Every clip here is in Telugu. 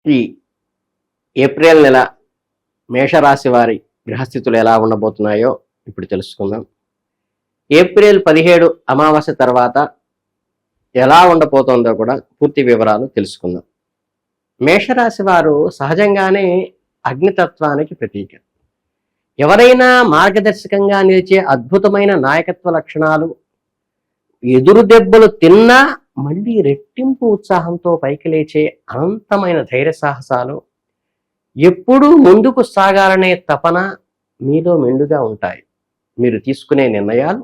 ఈ ఏప్రిల్ నెల మేషరాశి వారి గ్రహస్థితులు ఎలా ఉండబోతున్నాయో ఇప్పుడు తెలుసుకుందాం. ఏప్రిల్ 17 అమావాస్య తర్వాత ఎలా ఉండబోతోందో కూడా పూర్తి వివరాలు తెలుసుకుందాం. మేషరాశి వారు సహజంగానే అగ్నితత్వానికి ప్రతీక. ఎవరైనా మార్గదర్శకంగా నిలిచే అద్భుతమైన నాయకత్వ లక్షణాలు, ఎదురు దెబ్బలు తిన్నా మళ్ళీ రెట్టింపు ఉత్సాహంతో పైకి లేచే అనంతమైన ధైర్య సాహసాలు, ఎప్పుడూ ముందుకు సాగాలనే తపన మీలో మెండుగా ఉంటాయి. మీరు తీసుకునే నిర్ణయాలు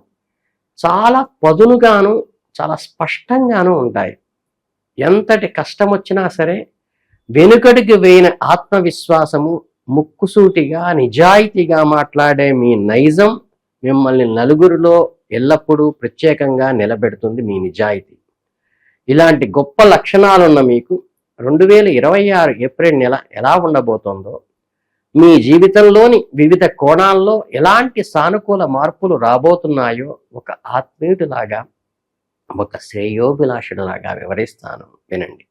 చాలా పదునుగాను చాలా స్పష్టంగాను ఉంటాయి. ఎంతటి కష్టం వచ్చినా సరే వెనుకడికి వేయిన ఆత్మవిశ్వాసము, ముక్కుసూటిగా నిజాయితీగా మాట్లాడే మీ నైజం మిమ్మల్ని నలుగురిలో ఎల్లప్పుడూ ప్రత్యేకంగా నిలబెడుతుంది. మీ నిజాయితీ. ఇలాంటి గొప్ప లక్షణాలున్న మీకు 2026 ఏప్రిల్ నెల ఎలా ఉండబోతోందో, మీ జీవితంలోని వివిధ కోణాల్లో ఎలాంటి సానుకూల మార్పులు రాబోతున్నాయో ఒక ఆత్మీయుడిలాగా, ఒక శ్రేయోభిలాషుడిలాగా వివరిస్తాను, వినండి.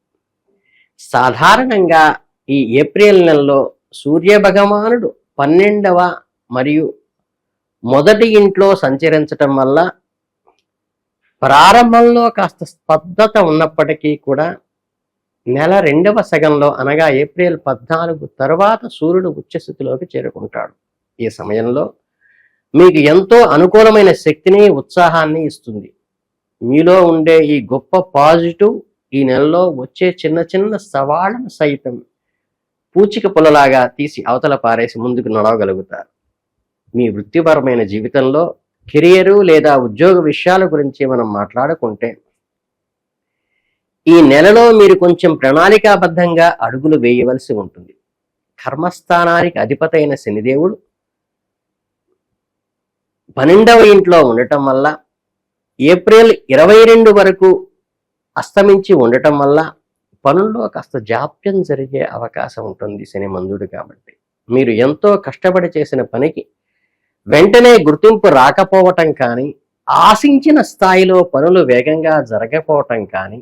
సాధారణంగా ఈ ఏప్రిల్ నెలలో సూర్య భగవానుడు 12వ మరియు మొదటి ఇంట్లో సంచరించటం వల్ల ప్రారంభంలో కాస్త స్తబ్దత ఉన్నప్పటికీ కూడా నెల రెండవ సగంలో అనగా ఏప్రిల్ 14 తర్వాత సూర్యుడు ఉచ్చస్థితిలోకి చేరుకుంటాడు. ఈ సమయంలో మీకు ఎంతో అనుకూలమైన శక్తిని, ఉత్సాహాన్ని ఇస్తుంది. మీలో ఉండే ఈ గొప్ప పాజిటివ్ ఈ నెలలో వచ్చే చిన్న చిన్న సవాళ్ళను సైతం పూచిక పుల్లలాగా తీసి అవతల పారేసి ముందుకు నడవగలుగుతారు. మీ వృత్తిపరమైన జీవితంలో కెరియరు లేదా ఉద్యోగ విషయాల గురించి మనం మాట్లాడుకుంటే, ఈ నెలలో మీరు కొంచెం ప్రణాళికాబద్ధంగా అడుగులు వేయవలసి ఉంటుంది. కర్మస్థానానికి అధిపతైన శనిదేవుడు 12వ ఇంట్లో ఉండటం వల్ల, ఏప్రిల్ 22 వరకు అస్తమించి ఉండటం వల్ల పనుల్లో కాస్త జాప్యం జరిగే అవకాశం ఉంటుంది. శని మందుడు కాబట్టి మీరు ఎంతో కష్టపడి చేసిన పనికి వెంటనే గుర్తింపు రాకపోవటం కానీ, ఆశించిన స్థాయిలో పనులు వేగంగా జరగకపోవటం కానీ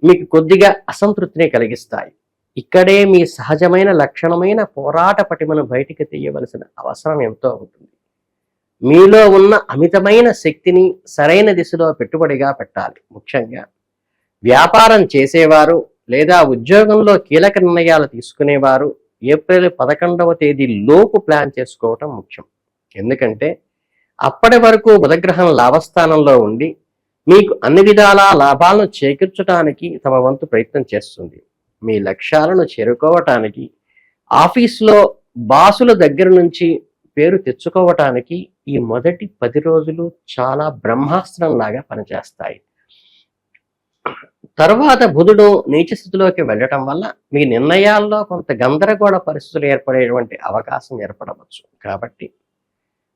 మీకు కొద్దిగా అసంతృప్తిని కలిగిస్తాయి. ఇక్కడే మీ సహజమైన లక్షణమైన పోరాట పటిమను బయటికి తీయవలసిన అవసరం ఎంతో ఉంటుంది. మీలో ఉన్న అమితమైన శక్తిని సరైన దిశలో పెట్టుబడిగా పెట్టాలి. ముఖ్యంగా వ్యాపారం చేసేవారు లేదా ఉద్యోగంలో కీలక నిర్ణయాలు తీసుకునేవారు ఏప్రిల్ 11వ తేదీ లోపు ప్లాన్ చేసుకోవటం ముఖ్యం. ఎందుకంటే అప్పటి వరకు బుధగ్రహం లాభస్థానంలో ఉండి మీకు అన్ని విధాలా లాభాలను చేకూర్చడానికి తమ వంతు ప్రయత్నం చేస్తుంది. మీ లక్ష్యాలను చేరుకోవటానికి, ఆఫీసులో బాసుల దగ్గర నుంచి పేరు తెచ్చుకోవటానికి ఈ మొదటి 10 రోజులు చాలా బ్రహ్మాస్త్రంలాగా పనిచేస్తాయి. తరువాత బుధుడు నీచ స్థితిలోకి వెళ్ళటం వల్ల మీ నిర్ణయాల్లో కొంత గందరగోళ పరిస్థితులు ఏర్పడేటువంటి అవకాశం ఏర్పడవచ్చు. కాబట్టి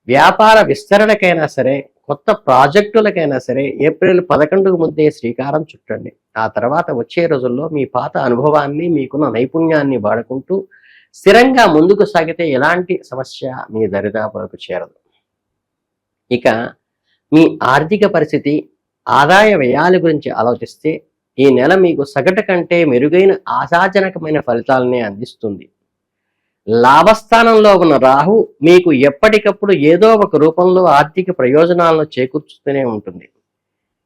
వ్యాపార విస్తరణకైనా సరే, కొత్త ప్రాజెక్టులకైనా సరే ఏప్రిల్ 11కు ముందే శ్రీకారం చుట్టండి. ఆ తర్వాత వచ్చే రోజుల్లో మీ పాత అనుభవాన్ని, మీకున్న నైపుణ్యాన్ని వాడుకుంటూ స్థిరంగా ముందుకు సాగితే ఎలాంటి సమస్య మీ దరిదాపులకు చేరదు. ఇక మీ ఆర్థిక పరిస్థితి, ఆదాయ వ్యయాల గురించి ఆలోచిస్తే ఈ నెల మీకు సగటు కంటే మెరుగైన ఆశాజనకమైన ఫలితాలనే అందిస్తుంది. లాభస్థానంలో ఉన్న రాహు మీకు ఎప్పటికప్పుడు ఏదో ఒక రూపంలో ఆర్థిక ప్రయోజనాలను చేకూర్చుతూనే ఉంటుంది.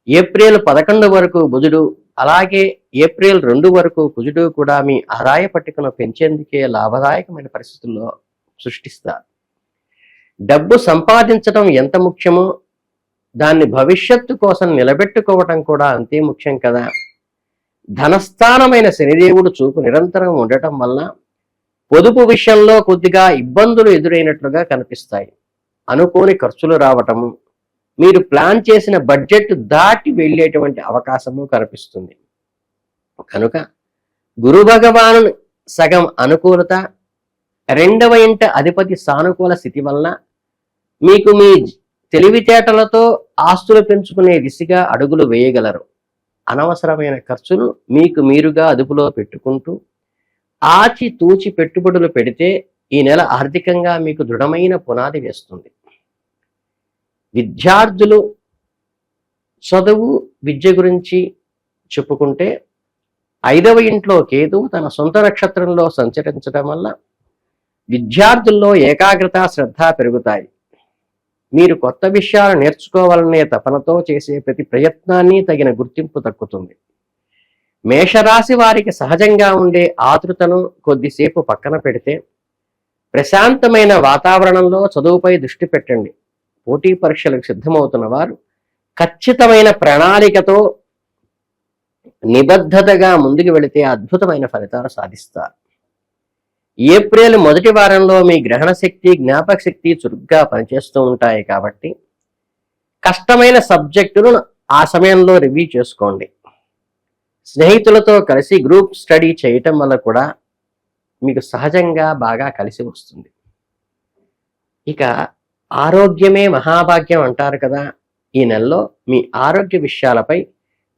ఏప్రిల్ 11 వరకు బుధుడు, అలాగే ఏప్రిల్ 2 వరకు కుజుడు కూడా మీ ఆదాయ పట్టికను పెంచేందుకే లాభదాయకమైన పరిస్థితుల్లో సృష్టిస్తారు. డబ్బు సంపాదించడం ఎంత ముఖ్యమో దాన్ని భవిష్యత్తు కోసం నిలబెట్టుకోవటం కూడా అంతే ముఖ్యం కదా. ధనస్థానమైన శనిదేవుడు చూపు నిరంతరం ఉండటం వల్ల పొదుపు విషయంలో కొద్దిగా ఇబ్బందులు ఎదురైనట్లుగా కనిపిస్తాయి. అనుకోని ఖర్చులు రావటము, మీరు ప్లాన్ చేసిన బడ్జెట్ దాటి వెళ్ళేటువంటి అవకాశము కనిపిస్తుంది. కనుక గురు భగవాను సగం అనుకూలత, 2వ ఇంట అధిపతి సానుకూల స్థితి వలన మీకు మీ తెలివితేటలతో ఆస్తులు పెంచుకునే దిశగా అడుగులు వేయగలరు. అనవసరమైన ఖర్చులు మీకు మీరుగా అదుపులో పెట్టుకుంటూ ఆచి తూచి పెట్టుబడులు పెడితే ఈ నెల ఆర్థికంగా మీకు దృఢమైన పునాది వేస్తుంది. విద్యార్థులు చదువు, విద్య గురించి చెప్పుకుంటే 5వ ఇంట్లో కేతువు తన సొంత నక్షత్రంలో సంచరించడం వల్ల విద్యార్థుల్లో ఏకాగ్రత శ్రద్ధ పెరుగుతాయి. మీరు కొత్త విషయాలు నేర్చుకోవాలనే తపనతో చేసే ప్రతి ప్రయత్నాన్ని తగిన గుర్తింపు దక్కుతుంది. మేషరాశి వారికి సహజంగా ఉండే ఆతృతను కొద్దిసేపు పక్కన పెడితే ప్రశాంతమైన వాతావరణంలో చదువుపై దృష్టి పెట్టండి. పోటీ పరీక్షలకు సిద్ధమవుతున్న వారు ఖచ్చితమైన ప్రణాళికతో నిబద్ధతగా ముందుకు వెళితే అద్భుతమైన ఫలితాలు సాధిస్తారు. ఏప్రిల్ మొదటి వారంలో మీ గ్రహణ శక్తి జ్ఞాపక శక్తి చురుగ్గా పనిచేస్తూ ఉంటాయి కాబట్టి కష్టమైన సబ్జెక్టులను ఆ సమయంలో రివ్యూ చేసుకోండి. స్నేహితులతో కలిసి గ్రూప్ స్టడీ చేయటం వల్ల కూడా మీకు సహజంగా బాగా కలిసి వస్తుంది. ఇక ఆరోగ్యమే మహాభాగ్యం అంటారు కదా. ఈ నెలలో మీ ఆరోగ్య విషయాలపై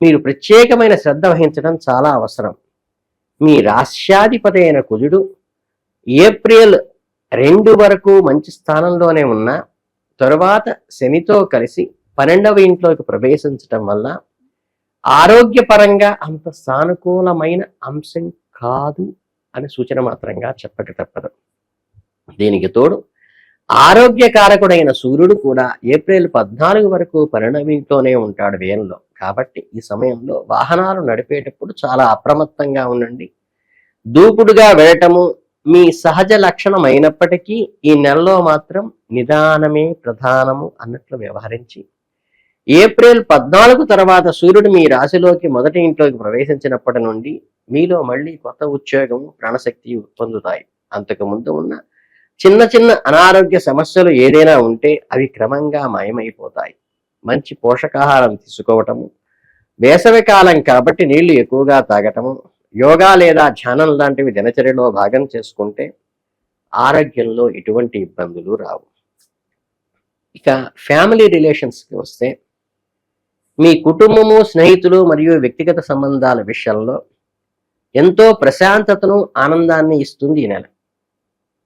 మీరు ప్రత్యేకమైన శ్రద్ధ వహించడం చాలా అవసరం. మీ రాశ్యాధిపతి అయిన కుజుడు ఏప్రిల్ 2 వరకు మంచి స్థానంలోనే ఉన్న తరువాత శనితో కలిసి 12వ ఇంట్లోకి ప్రవేశించటం వల్ల ఆరోగ్యపరంగా అంత సానుకూలమైన అంశం కాదు అని సూచన మాత్రంగా చెప్పక తప్పదు. దీనికి తోడు ఆరోగ్యకారకుడైన సూర్యుడు కూడా ఏప్రిల్ 14 వరకు 12వ ఇంట్లోనే ఉంటాడు వ్యయంలో. కాబట్టి ఈ సమయంలో వాహనాలు నడిపేటప్పుడు చాలా అప్రమత్తంగా ఉండండి. దూకుడుగా వెళ్ళటము మీ సహజ లక్షణం అయినప్పటికీ ఈ నెలలో మాత్రం నిదానమే ప్రధానము అన్నట్లు వ్యవహరించి ఏప్రిల్ 14 తర్వాత సూర్యుడు మీ రాశిలోకి మొదటి ఇంట్లోకి ప్రవేశించినప్పటి నుండి మీలో మళ్ళీ కొత్త ఉద్యోగము ప్రాణశక్తి పొందుతాయి. అంతకు ముందు ఉన్న చిన్న చిన్న అనారోగ్య సమస్యలు ఏదైనా ఉంటే అవి క్రమంగా మాయమైపోతాయి. మంచి పోషకాహారం తీసుకోవటము, వేసవి కాలం కాబట్టి నీళ్లు ఎక్కువగా తాగటము, యోగా లేదా ధ్యానం లాంటివి దినచర్యలో భాగం చేసుకుంటే ఆరోగ్యంలో ఎటువంటి ఇబ్బందులు రావు. ఇక ఫ్యామిలీ రిలేషన్స్కి వస్తే మీ కుటుంబము, స్నేహితులు మరియు వ్యక్తిగత సంబంధాల విషయంలో ఎంతో ప్రశాంతతను, ఆనందాన్ని ఇస్తుంది ఈ నెల.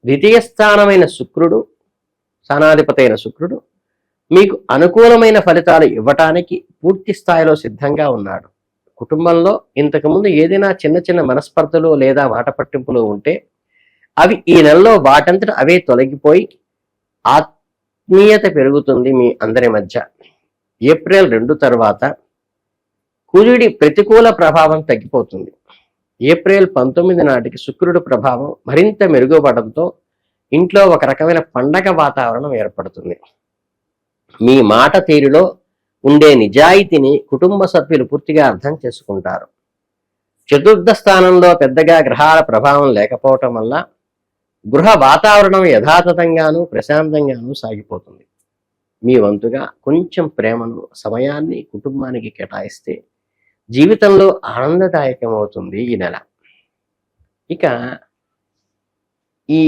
ద్వితీయ స్థానమైన శుక్రుడు, స్థానాధిపతి అయిన శుక్రుడు మీకు అనుకూలమైన ఫలితాలు ఇవ్వటానికి పూర్తి స్థాయిలో సిద్ధంగా ఉన్నాడు. కుటుంబంలో ఇంతకుముందు ఏదైనా చిన్న చిన్న మనస్పర్ధలు లేదా మాట పట్టింపులు ఉంటే అవి ఈ నెలలో వాటంతట అవే తొలగిపోయి ఆత్మీయత పెరుగుతుంది మీ అందరి మధ్య. ఏప్రిల్ 2 తర్వాత కుజుడి ప్రతికూల ప్రభావం తగ్గిపోతుంది. ఏప్రిల్ 19 నాటికి శుక్రుడి ప్రభావం మరింత మెరుగుపడంతో ఇంట్లో ఒక రకమైన పండగ వాతావరణం ఏర్పడుతుంది. మీ మాట తీరులో ఉండే నిజాయితీని కుటుంబ సభ్యులు పూర్తిగా అర్థం చేసుకుంటారు. చతుర్థ స్థానంలో పెద్దగా గ్రహాల ప్రభావం లేకపోవటం వల్ల గృహ వాతావరణం యథాతథంగాను ప్రశాంతంగాను సాగిపోతుంది. మీ వంతుగా కొంచెం ప్రేమను, సమయాన్ని కుటుంబానికి కేటాయిస్తే జీవితంలో ఆనందదాయకమవుతుంది ఈ నెల. ఇక ఈ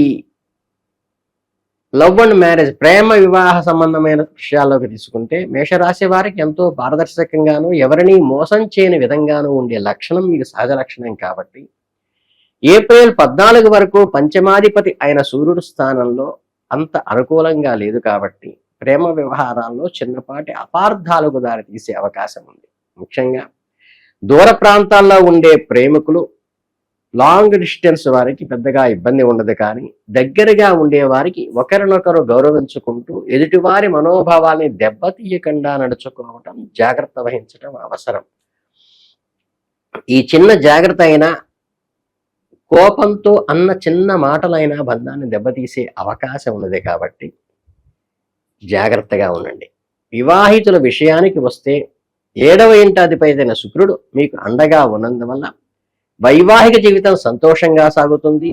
లవ్ అండ్ మ్యారేజ్, ప్రేమ వివాహ సంబంధమైన విషయాల్లోకి తీసుకుంటే మేషరాశి వారికి ఎంతో పారదర్శకంగాను ఎవరిని మోసం చేయని విధంగానూ ఉండే లక్షణం మీకు సహజ లక్షణం కాబట్టి ఏప్రిల్ 14 వరకు పంచమాధిపతి అయిన సూర్యుడు స్థానంలో అంత అనుకూలంగా లేదు కాబట్టి ప్రేమ వ్యవహారాల్లో చిన్నపాటి అపార్థాలకు దారితీసే అవకాశం ఉంది. ముఖ్యంగా దూర ప్రాంతాల్లో ఉండే ప్రేమికులు, లాంగ్ డిస్టెన్స్ వారికి పెద్దగా ఇబ్బంది ఉండదు, కానీ దగ్గరగా ఉండే వారికి ఒకరినొకరు గౌరవించుకుంటూ ఎదుటివారి మనోభావాల్ని దెబ్బతీయకుండా నడుచుకోవటం, జాగ్రత్త వహించడం అవసరం. ఈ చిన్న జాగ్రత్త అయినా, కోపంతో అన్న చిన్న మాటలైనా బంధాన్ని దెబ్బతీసే అవకాశం ఉన్నది కాబట్టి జాగ్రత్తగా ఉండండి. వివాహితుల విషయానికి వస్తే 7వ ఇంటాధిపతి శుక్రుడు మీకు అండగా ఉన్నందువల్ల వైవాహిక జీవితం సంతోషంగా సాగుతుంది.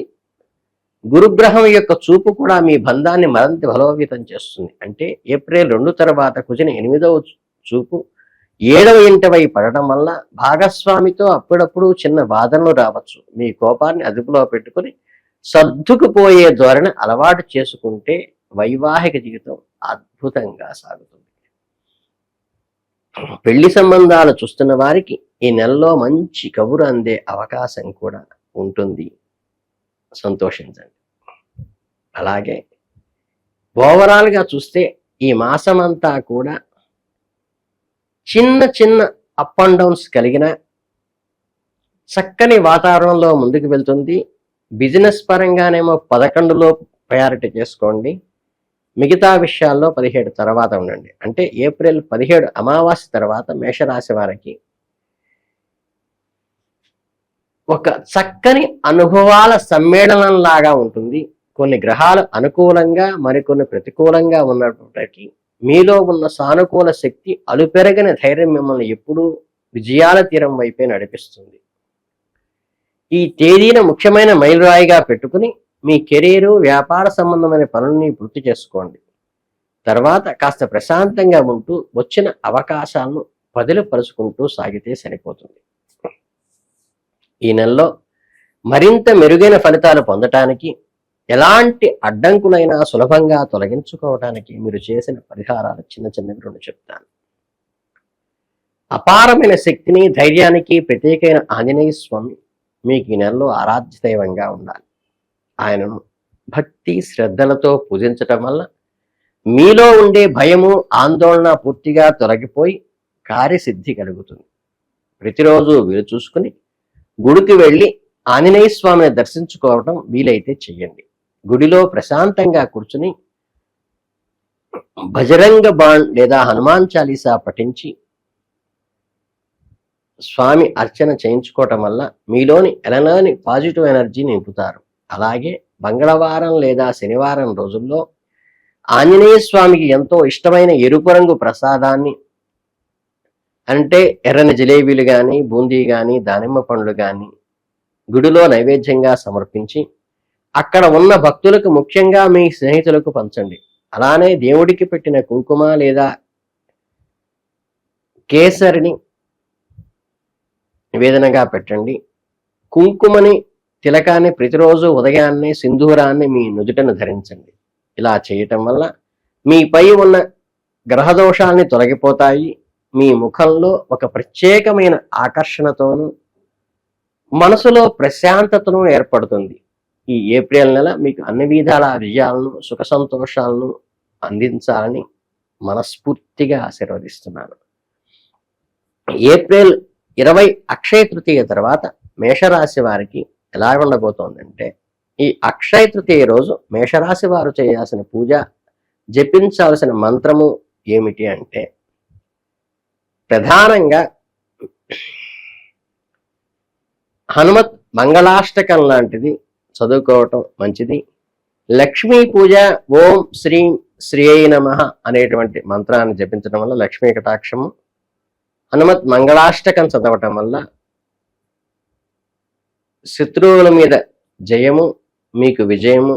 గురుగ్రహం యొక్క చూపు కూడా మీ బంధాన్ని మరింత బలోపేతం చేస్తుంది. అంటే ఏప్రిల్ 2 తర్వాత కుజుని 8వ చూపు 7వ ఇంటిపై పడటం వల్ల భాగస్వామితో అప్పుడప్పుడు చిన్న వాదనలు రావచ్చు. మీ కోపాన్ని అదుపులో పెట్టుకుని సర్దుకుపోయే ధోరణి అలవాటు చేసుకుంటే వైవాహిక జీవితం అద్భుతంగా సాగుతుంది. పెళ్లి సంబంధాలు చూస్తున్న వారికి ఈ నెలలో మంచి కబురు అందే అవకాశం కూడా ఉంటుంది. సంతోషించండి. అలాగే ఓవరాల్గా చూస్తే ఈ మాసమంతా కూడా చిన్న చిన్న అప్ అండ్ డౌన్స్ కలిగిన చక్కని వాతావరణంలో ముందుకు వెళ్తుంది. బిజినెస్ పరంగానేమో 11లో ప్రయారిటీ చేసుకోండి. మిగతా విషయాల్లో 17 తర్వాత ఉండండి. అంటే ఏప్రిల్ 17 అమావాస్య తర్వాత మేషరాశి వారికి ఒక చక్కని అనుభవాల సమ్మేళనం లాగా ఉంటుంది. కొన్ని గ్రహాలు అనుకూలంగా మరికొన్ని ప్రతికూలంగా ఉన్నప్పటికీ మీలో ఉన్న సానుకూల శక్తి అలుపెరగని ధైర్యం మిమ్మల్ని ఎప్పుడూ విజయాల తీరం వైపే నడిపిస్తుంది. ఈ తేదీన ముఖ్యమైన మైలురాయిగా పెట్టుకుని మీ కెరీరు వ్యాపార సంబంధమైన పనుల్ని పూర్తి చేసుకోండి. తర్వాత కాస్త ప్రశాంతంగా ఉంటూ వచ్చిన అవకాశాలను పరుచుకుంటూ సాగితే సరిపోతుంది. ఈ నెలలో మరింత మెరుగైన ఫలితాలు పొందటానికి ఎలాంటి అడ్డంకులైనా సులభంగా తొలగించుకోవడానికి మీరు చేసిన పరిహారాలు చిన్నవి 2 చెప్తాను. అపారమైన శక్తిని ధైర్యానికి ప్రత్యేకమైన ఆంజనేయ స్వామి మీకు ఈ నెలలో ఆరాధ్య దైవంగా ఉండాలి. ఆయనను భక్తి శ్రద్ధలతో పూజించటం వల్ల మీలో ఉండే భయము ఆందోళన పూర్తిగా తొలగిపోయి కార్యసిద్ధి కలుగుతుంది. ప్రతిరోజు వీలు చూసుకుని గుడికి వెళ్ళి ఆంజనేయ స్వామిని దర్శించుకోవటం వీలైతే చెయ్యండి. గుడిలో ప్రశాంతంగా కూర్చుని బజరంగ బాణ్ లేదా హనుమాన్ చాలీసా పఠించి స్వామి అర్చన చేయించుకోవటం వల్ల మీలోని ఎనలేని పాజిటివ్ ఎనర్జీ నింపుతారు. అలాగే మంగళవారం లేదా శనివారం రోజుల్లో ఆంజనేయ స్వామికి ఎంతో ఇష్టమైన ఎరుపు రంగు ప్రసాదాన్ని, అంటే ఎర్రని జిలేబీలు కానీ బూందీ కానీ దానిమ్మ పండ్లు కానీ గుడిలో నైవేద్యంగా సమర్పించి అక్కడ ఉన్న భక్తులకు ముఖ్యంగా మీ స్నేహితులకు పంచండి. అలానే దేవుడికి పెట్టిన కుంకుమ లేదా కేసరిని నివేదనగా పెట్టండి. కుంకుమని తిలకాన్ని ప్రతిరోజు ఉదయాన్నే సింధూరాన్ని మీ నుదుటను ధరించండి. ఇలా చేయటం వల్ల మీపై ఉన్న గ్రహదోషాల్ని తొలగిపోతాయి. మీ ముఖంలో ఒక ప్రత్యేకమైన ఆకర్షణతోనూ మనసులో ప్రశాంతతను ఏర్పడుతుంది. ఈ ఏప్రిల్ నెల మీకు అన్ని విధాల విజయాలను సుఖ సంతోషాలను అందించాలని మనస్ఫూర్తిగా ఆశీర్వదిస్తున్నాను. ఏప్రిల్ 20 అక్షయ తృతీయ తర్వాత మేషరాశి వారికి ఎలా ఉండబోతోందంటే, ఈ అక్షయ తృతీయ రోజు మేషరాశి వారు చేయాల్సిన పూజ, జపించాల్సిన మంత్రము ఏమిటి అంటే, ప్రధానంగా హనుమత్ మంగళాష్టకం లాంటిది చదువుకోవటం మంచిది. లక్ష్మీ పూజ ఓం శ్రీం శ్రీయై నమః అనేటువంటి మంత్రాన్ని జపించడం వల్ల లక్ష్మీ కటాక్షము, హనుమత్ మంగళాష్టకం చదవటం వల్ల శత్రువుల మీద జయము, మీకు విజయము,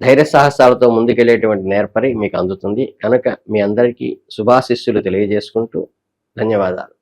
ధైర్య సాహసాలతో ముందుకెళ్లేటువంటి నేర్పరి మీకు అందుతుంది. కనుక మీ అందరికీ శుభాశిస్సులు తెలియజేసుకుంటూ ధన్యవాదాలు.